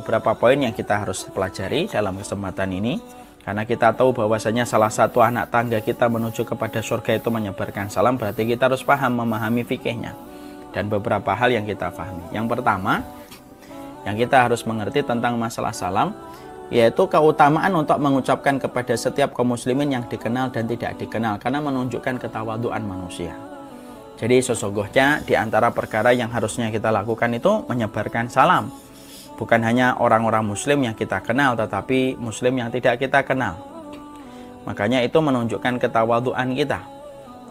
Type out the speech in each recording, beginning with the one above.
beberapa poin yang kita harus pelajari dalam kesempatan ini. Karena kita tahu bahwasanya salah satu anak tangga kita menuju kepada surga itu menyebarkan salam, berarti kita harus paham, memahami fikihnya. Dan beberapa hal yang kita pahami. Yang pertama, yang kita harus mengerti tentang masalah salam, yaitu keutamaan untuk mengucapkan kepada setiap kaum muslimin yang dikenal dan tidak dikenal, karena menunjukkan ketawaduan manusia. Jadi sesungguhnya di antara perkara yang harusnya kita lakukan itu menyebarkan salam. Bukan hanya orang-orang muslim yang kita kenal, tetapi muslim yang tidak kita kenal. Makanya itu menunjukkan ketawaduan kita.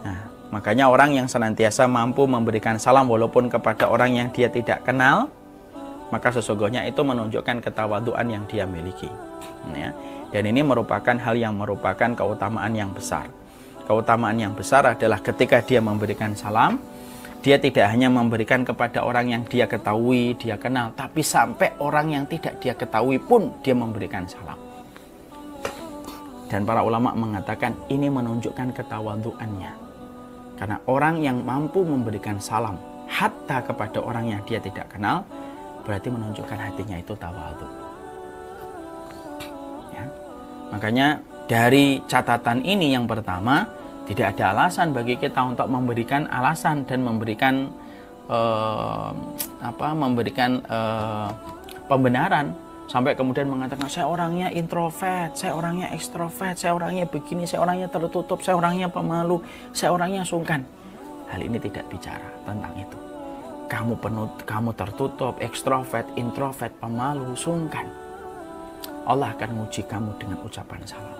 Nah, makanya orang yang senantiasa mampu memberikan salam walaupun kepada orang yang dia tidak kenal, maka sesungguhnya itu menunjukkan ketawaduan yang dia miliki. Ya. Dan ini merupakan hal yang merupakan keutamaan yang besar. Keutamaan yang besar adalah ketika dia memberikan salam, dia tidak hanya memberikan kepada orang yang dia ketahui, dia kenal, tapi sampai orang yang tidak dia ketahui pun dia memberikan salam. Dan para ulama mengatakan ini menunjukkan ketawaduannya. Karena orang yang mampu memberikan salam hatta kepada orang yang dia tidak kenal, berarti menunjukkan hatinya itu tawadhu. Ya. Makanya dari catatan ini yang pertama, tidak ada alasan bagi kita untuk memberikan alasan dan memberikan pembenaran sampai kemudian mengatakan saya orangnya introvert, saya orangnya ekstrovert, saya orangnya begini, saya orangnya tertutup, saya orangnya pemalu, saya orangnya sungkan. Hal ini tidak bicara tentang itu. Kamu tertutup, ekstrovert, introvert, pemalu, sungkan, Allah akan menguji kamu dengan ucapan salam.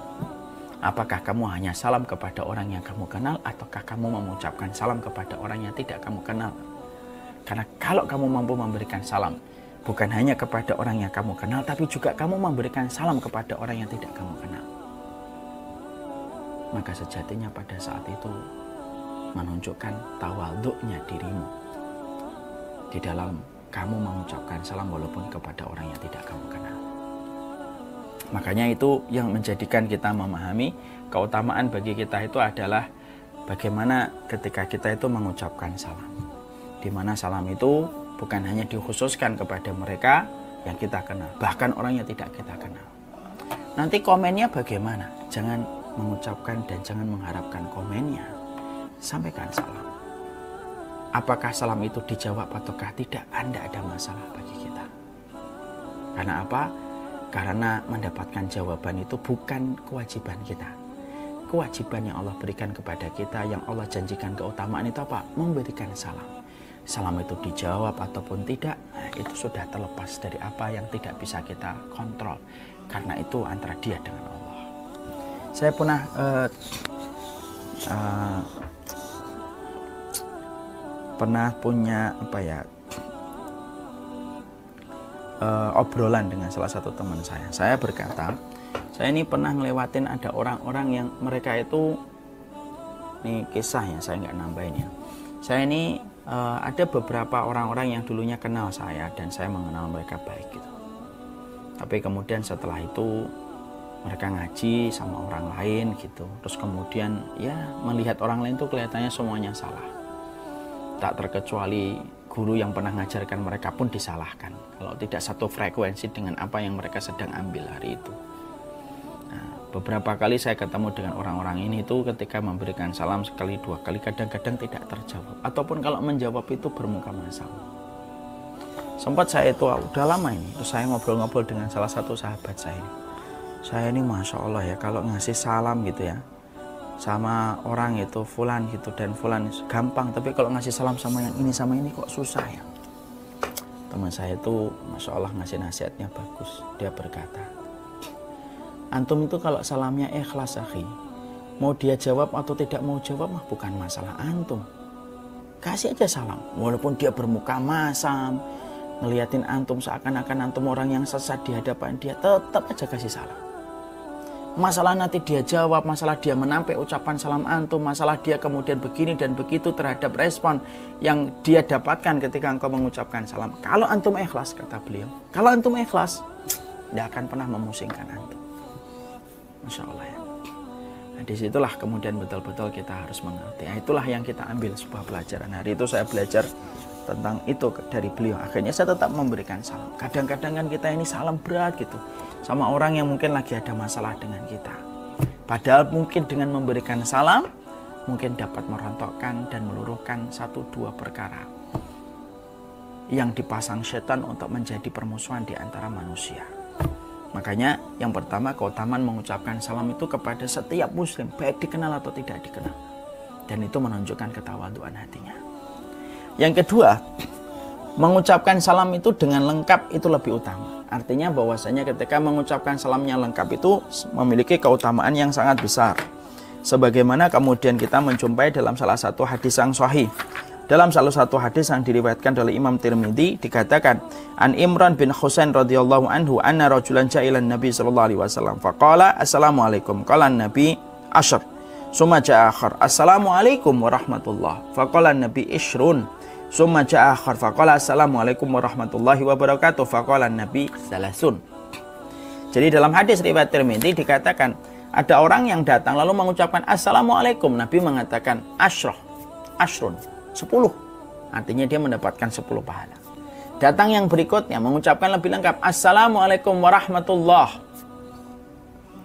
Apakah kamu hanya salam kepada orang yang kamu kenal, ataukah kamu mengucapkan salam kepada orang yang tidak kamu kenal? Karena kalau kamu mampu memberikan salam bukan hanya kepada orang yang kamu kenal, tapi juga kamu memberikan salam kepada orang yang tidak kamu kenal, maka sejatinya pada saat itu menunjukkan tawadhu'nya dirimu di dalam kamu mengucapkan salam walaupun kepada orang yang tidak kamu kenal. Makanya itu yang menjadikan kita memahami keutamaan bagi kita itu adalah bagaimana ketika kita itu mengucapkan salam. Di mana salam itu bukan hanya dikhususkan kepada mereka yang kita kenal, bahkan orang yang tidak kita kenal. Nanti komennya bagaimana? Jangan mengucapkan dan jangan mengharapkan komennya. Sampaikan salam. Apakah salam itu dijawab ataukah tidak, Anda ada masalah bagi kita. Karena apa? Karena mendapatkan jawaban itu bukan kewajiban kita. Kewajiban yang Allah berikan kepada kita, yang Allah janjikan keutamaan itu apa? Memberikan salam. Salam itu dijawab ataupun tidak, itu sudah terlepas dari apa yang tidak bisa kita kontrol. Karena itu antara dia dengan Allah. Saya pernah punya obrolan dengan salah satu teman saya. Saya berkata, saya ini pernah ngelewatin ada orang-orang yang mereka itu, ini kisah ya, saya nggak nambahin ya. Saya ini ada beberapa orang-orang yang dulunya kenal saya dan saya mengenal mereka baik gitu. Tapi kemudian setelah itu mereka ngaji sama orang lain gitu. Terus kemudian ya melihat orang lain tuh kelihatannya semuanya salah. Tak terkecuali guru yang pernah mengajarkan mereka pun disalahkan kalau tidak satu frekuensi dengan apa yang mereka sedang ambil hari itu. Nah, beberapa kali saya ketemu dengan orang-orang ini itu ketika memberikan salam sekali dua kali kadang-kadang tidak terjawab, ataupun kalau menjawab itu bermuka masam. Sempat saya itu udah lama ini, terus saya ngobrol-ngobrol dengan salah satu sahabat saya ini. Saya ini masya Allah ya, kalau ngasih salam gitu ya sama orang itu fulan gitu dan fulan gampang, tapi kalau ngasih salam sama yang ini sama ini kok susah ya. Teman saya itu masya Allah ngasih nasihatnya bagus. Dia berkata, antum itu kalau salamnya ikhlas akhi, mau dia jawab atau tidak mau jawab mah bukan masalah antum. Kasih aja salam walaupun dia bermuka masam, ngeliatin antum seakan-akan antum orang yang sesat di hadapan dia, tetap aja kasih salam. Masalah nanti dia jawab, masalah dia menampik ucapan salam antum, masalah dia kemudian begini dan begitu terhadap respon yang dia dapatkan ketika engkau mengucapkan salam. Kalau antum ikhlas, kata beliau, kalau antum ikhlas, tidak akan pernah memusingkan antum. Masya Allah ya. Nah, disitulah kemudian betul-betul kita harus mengerti. Nah, itulah yang kita ambil sebuah pelajaran. Hari itu saya belajar tentang itu dari beliau. Akhirnya saya tetap memberikan salam. Kadang-kadang kan kita ini salam berat gitu sama orang yang mungkin lagi ada masalah dengan kita. Padahal mungkin dengan memberikan salam mungkin dapat merontokkan dan meluruhkan 1-2 perkara yang dipasang setan untuk menjadi permusuhan di antara manusia. Makanya yang pertama, keutamaan mengucapkan salam itu kepada setiap muslim, baik dikenal atau tidak dikenal. Dan itu menunjukkan ketawaduan hatinya. Yang kedua, mengucapkan salam itu dengan lengkap itu lebih utama. Artinya bahwasanya ketika mengucapkan salamnya lengkap itu memiliki keutamaan yang sangat besar. Sebagaimana kemudian kita menjumpai dalam salah satu hadis yang sahih. Dalam salah satu hadis yang diriwayatkan oleh Imam Tirmidzi dikatakan, An Imran bin Husain radhiyallahu anhu anna rajulan ja'ilan Nabi sallallahu alaihi wasallam faqala assalamualaikum qala Nabi asyr summa ja'a akhar assalamualaikum warahmatullah faqala Nabi ishrun summa ja'a akhar faqala assalamualaikum warahmatullahi wabarakatuh faqala Nabi salasun. Jadi dalam hadis riwayat Tirmidzi dikatakan ada orang yang datang lalu mengucapkan assalamualaikum, Nabi mengatakan ashrun 10, artinya dia mendapatkan 10 pahala. Datang yang berikutnya mengucapkan lebih lengkap assalamualaikum warahmatullah,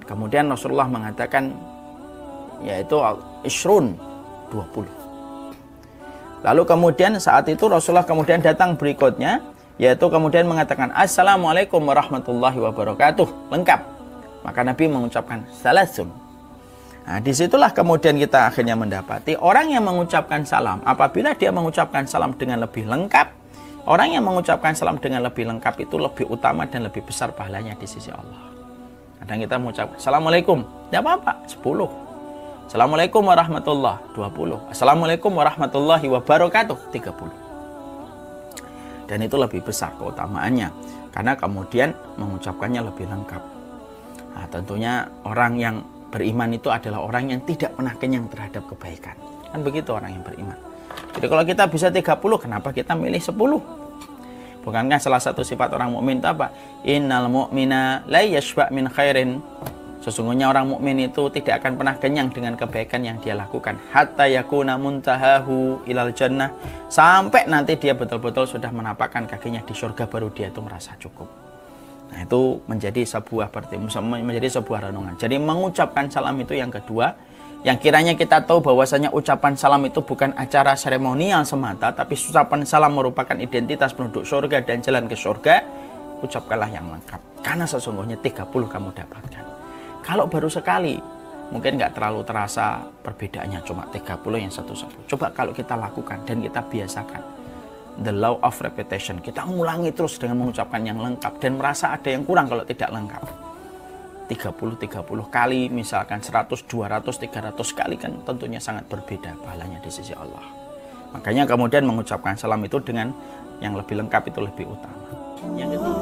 kemudian Rasulullah mengatakan yaitu ishrun 20. Lalu kemudian saat itu Rasulullah kemudian datang berikutnya yaitu kemudian mengatakan assalamualaikum warahmatullahi wabarakatuh, lengkap. Maka Nabi mengucapkan salasun. Nah, disitulah kemudian kita akhirnya mendapati orang yang mengucapkan salam, apabila dia mengucapkan salam dengan lebih lengkap, orang yang mengucapkan salam dengan lebih lengkap itu lebih utama dan lebih besar pahalanya di sisi Allah. Kadang kita mengucapkan assalamualaikum, tidak apa-apa, 10. Assalamualaikum warahmatullahi 20. Assalamualaikum warahmatullahi wabarakatuh 30. Dan itu lebih besar keutamaannya karena kemudian mengucapkannya lebih lengkap. Nah, tentunya orang yang beriman itu adalah orang yang tidak pernah kenyang terhadap kebaikan. Kan begitu orang yang beriman. Jadi kalau kita bisa 30, kenapa kita milih 10? Bukankah salah satu sifat orang mukmin itu apa? Innal mu'mina la yashba' min khairin. Sesungguhnya orang mukmin itu tidak akan pernah kenyang dengan kebaikan yang dia lakukan. Hatta yakuna muntahahu ilal jannah. Sampai nanti dia betul-betul sudah menapakkan kakinya di surga baru dia itu merasa cukup. Nah, itu menjadi sebuah renungan. Jadi mengucapkan salam itu yang kedua, yang kiranya kita tahu bahwasanya ucapan salam itu bukan acara seremonial semata, tapi ucapan salam merupakan identitas penduduk surga dan jalan ke surga. Ucapkanlah yang lengkap, karena sesungguhnya 30 kamu dapatkan. Kalau baru sekali, mungkin nggak terlalu terasa perbedaannya, cuma 30 yang satu-satu. Coba kalau kita lakukan dan kita biasakan. The law of repetition. Kita mengulangi terus dengan mengucapkan yang lengkap dan merasa ada yang kurang kalau tidak lengkap. 30 kali, misalkan 100, 200, 300 kali kan tentunya sangat berbeda pahalanya di sisi Allah. Makanya kemudian mengucapkan salam itu dengan yang lebih lengkap itu lebih utama. Yang ketiga